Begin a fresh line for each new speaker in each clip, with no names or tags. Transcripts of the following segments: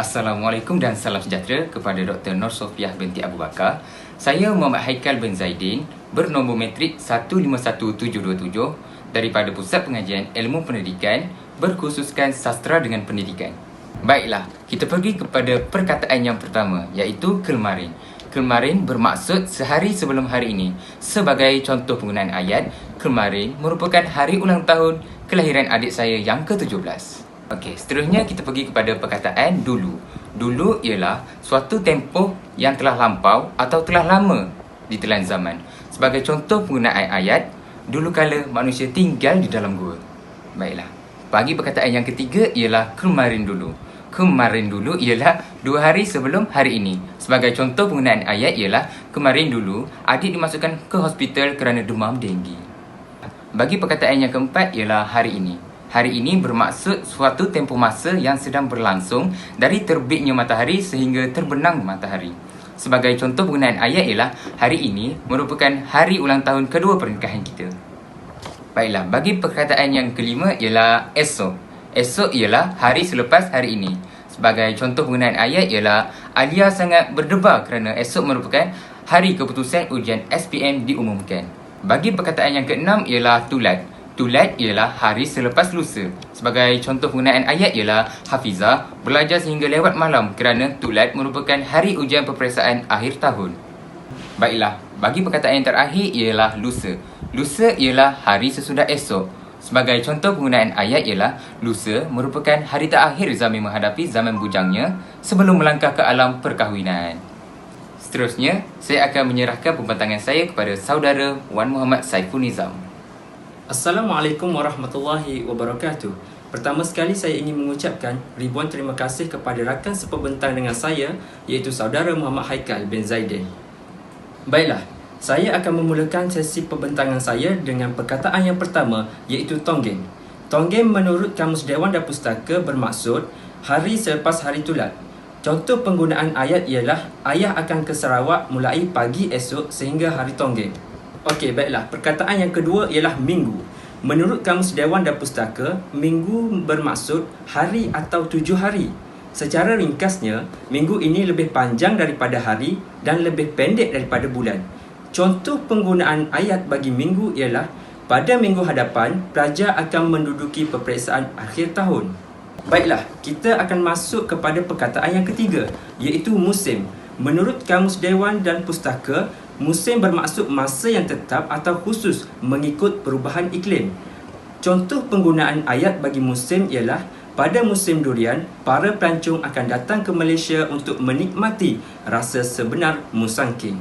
Assalamualaikum dan salam sejahtera kepada Dr. Nur Sofiah binti Abu Bakar. Saya Muhammad Haikal bin Zaidin, bernombor metrik 151727 daripada Pusat Pengajian Ilmu Pendidikan berkhususkan Sastra dengan Pendidikan. Baiklah, kita pergi kepada perkataan yang pertama, iaitu kelmarin. Kelmarin bermaksud sehari sebelum hari ini. Sebagai contoh penggunaan ayat, kelmarin merupakan hari ulang tahun kelahiran adik saya yang ke-17. Okey, seterusnya kita pergi kepada perkataan dulu. Dulu ialah suatu tempoh yang telah lampau atau telah lama ditelan zaman. Sebagai contoh penggunaan ayat, dulu kala manusia tinggal di dalam gua. Baiklah. Bagi perkataan yang ketiga ialah kemarin dulu. Kemarin dulu ialah 2 hari sebelum hari ini. Sebagai contoh penggunaan ayat ialah kemarin dulu adik dimasukkan ke hospital kerana demam denggi. Bagi perkataan yang keempat ialah hari ini. Hari ini bermaksud suatu tempoh masa yang sedang berlangsung dari terbitnya matahari sehingga terbenam matahari. Sebagai contoh penggunaan ayat ialah hari ini merupakan hari ulang tahun kedua pernikahan kita. Baiklah, bagi perkataan yang kelima ialah esok. Esok ialah hari selepas hari ini. Sebagai contoh penggunaan ayat ialah Alia sangat berdebar kerana esok merupakan hari keputusan ujian SPM diumumkan. Bagi perkataan yang keenam ialah tulat. Tulat ialah hari selepas lusa. Sebagai contoh penggunaan ayat ialah Hafizah belajar sehingga lewat malam kerana tulat merupakan hari ujian peperiksaan akhir tahun. Baiklah, bagi perkataan yang terakhir ialah lusa. Lusa ialah hari sesudah esok. Sebagai contoh penggunaan ayat ialah lusa merupakan hari terakhir Zami menghadapi zaman bujangnya sebelum melangkah ke alam perkahwinan. Seterusnya, saya akan menyerahkan pembentangan saya kepada saudara Wan Muhammad Saiful Nizam.
Assalamualaikum warahmatullahi wabarakatuh. Pertama sekali saya ingin mengucapkan ribuan terima kasih kepada rakan sepembentang dengan saya, iaitu saudara Muhammad Haikal bin Zaidin. Baiklah, saya akan memulakan sesi pembentangan saya dengan perkataan yang pertama, iaitu tonggeng. Tonggeng menurut Kamus Dewan dan Pustaka bermaksud hari selepas hari tulat. Contoh penggunaan ayat ialah ayah akan ke Sarawak mulai pagi esok sehingga hari tonggeng. Okey, baiklah. Perkataan yang kedua ialah minggu. Menurut Kamus Dewan dan Pustaka, minggu bermaksud hari atau 7 hari. Secara ringkasnya, minggu ini lebih panjang daripada hari dan lebih pendek daripada bulan. Contoh penggunaan ayat bagi minggu ialah pada minggu hadapan, pelajar akan menduduki peperiksaan akhir tahun. Baiklah, kita akan masuk kepada perkataan yang ketiga, iaitu musim. Menurut Kamus Dewan dan Pustaka, musim bermaksud masa yang tetap atau khusus mengikut perubahan iklim. Contoh penggunaan ayat bagi musim ialah pada musim durian, para pelancong akan datang ke Malaysia untuk menikmati rasa sebenar musangking.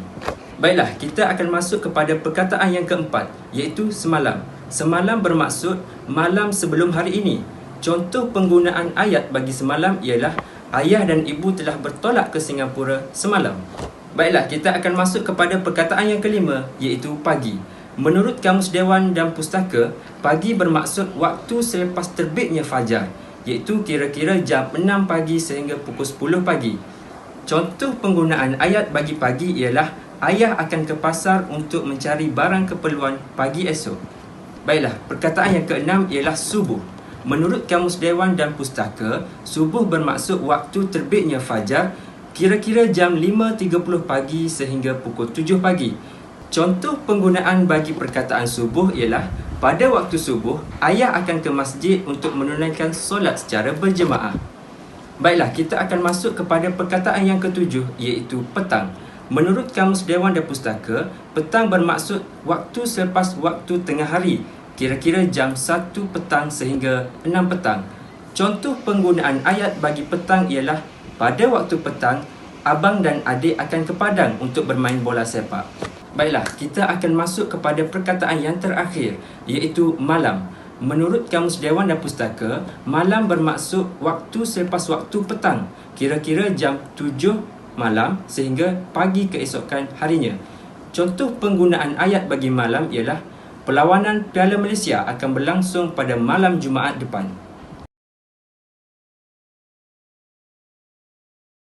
Baiklah, kita akan masuk kepada perkataan yang keempat, iaitu semalam. Semalam bermaksud malam sebelum hari ini. Contoh penggunaan ayat bagi semalam ialah ayah dan ibu telah bertolak ke Singapura semalam. Baiklah, kita akan masuk kepada perkataan yang kelima, iaitu pagi. Menurut Kamus Dewan dan Pustaka, pagi bermaksud waktu selepas terbitnya fajar, iaitu kira-kira jam 6 pagi sehingga pukul 10 pagi. Contoh penggunaan ayat bagi pagi ialah ayah akan ke pasar untuk mencari barang keperluan pagi esok. Baiklah, perkataan yang keenam ialah subuh. Menurut Kamus Dewan dan Pustaka, subuh bermaksud waktu terbitnya fajar, kira-kira jam 5.30 pagi sehingga pukul 7 pagi. Contoh penggunaan bagi perkataan subuh ialah pada waktu subuh, ayah akan ke masjid untuk menunaikan solat secara berjemaah. Baiklah, kita akan masuk kepada perkataan yang ketujuh, iaitu petang. Menurut Kamus Dewan dan Pustaka, petang bermaksud waktu selepas waktu tengah hari, kira-kira jam 1 petang sehingga 6 petang. Contoh penggunaan ayat bagi petang ialah pada waktu petang, abang dan adik akan ke padang untuk bermain bola sepak. Baiklah, kita akan masuk kepada perkataan yang terakhir, iaitu malam. Menurut Kamus Dewan dan Pustaka, malam bermaksud waktu selepas waktu petang, kira-kira jam 7 malam sehingga pagi keesokan harinya. Contoh penggunaan ayat bagi malam ialah perlawanan Piala Malaysia akan berlangsung pada malam Jumaat depan.